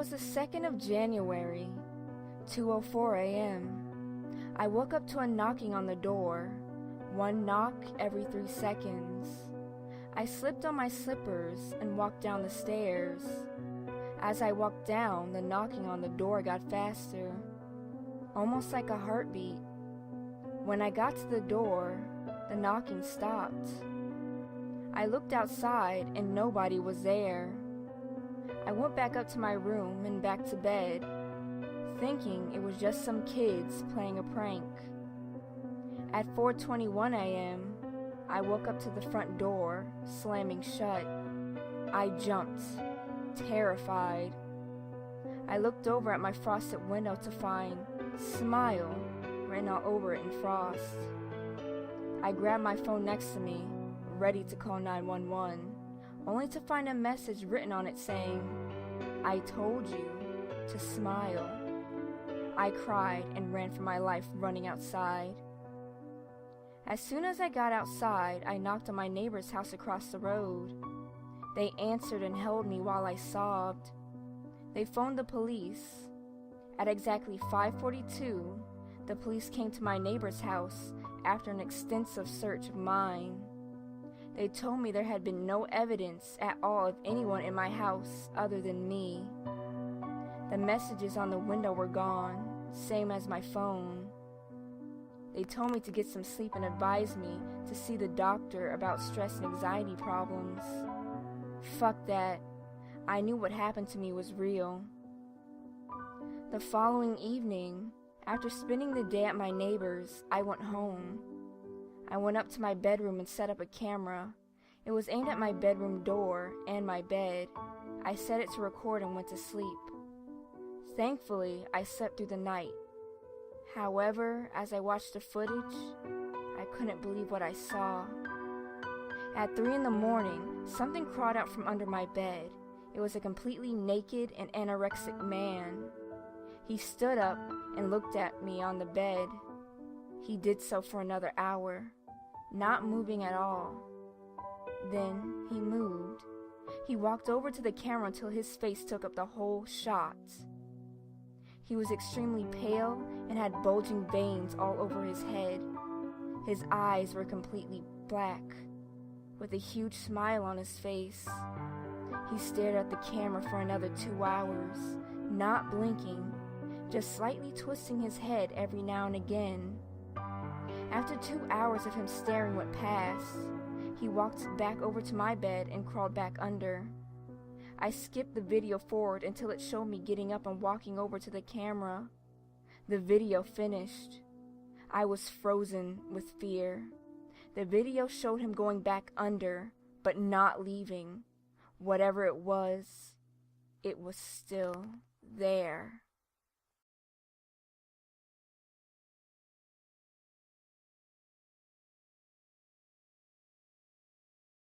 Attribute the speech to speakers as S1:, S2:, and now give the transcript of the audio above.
S1: was the 2nd of January, 2:04 a.m. I woke up to a knocking on the door, one knock every 3 seconds. I slipped on my slippers and walked down the stairs. As I walked down, the knocking on the door got faster, almost like a heartbeat. When I got to the door, the knocking stopped. I looked outside and nobody was there. I went back up to my room and back to bed, thinking it was just some kids playing a prank. At 4:21 a.m., I woke up to the front door slamming shut. I jumped, terrified. I looked over at my frosted window to find "Smile" written all over it in frost. I grabbed my phone next to me, ready to call 911, only to find a message written on it saying, "I told you to smile." I cried and ran for my life, running outside. As soon as I got outside, I knocked on my neighbor's house across the road. They answered and held me while I sobbed. They phoned the police. At exactly 5:42, the police came to my neighbor's house after an extensive search of mine. They told me there had been no evidence at all of anyone in my house other than me. The messages on the window were gone, same as my phone. They told me to get some sleep and advised me to see the doctor about stress and anxiety problems. Fuck that. I knew what happened to me was real. The following evening, after spending the day at my neighbor's, I went home. I went up to my bedroom and set up a camera. It was aimed at my bedroom door and my bed. I set it to record and went to sleep. Thankfully, I slept through the night. However, as I watched the footage, I couldn't believe what I saw. At 3 a.m, something crawled out from under my bed. It was a completely naked and anorexic man. He stood up and looked at me on the bed. He did so for another hour, not moving at all. Then he moved. He walked over to the camera until his face took up the whole shot. He was extremely pale and had bulging veins all over his head. His eyes were completely black, with a huge smile on his face. He stared at the camera for another 2 hours, not blinking, just slightly twisting his head every now and again. After 2 hours of him staring went past, he walked back over to my bed and crawled back under. I skipped the video forward until it showed me getting up and walking over to the camera. The video finished. I was frozen with fear. The video showed him going back under, but not leaving. Whatever it was still there.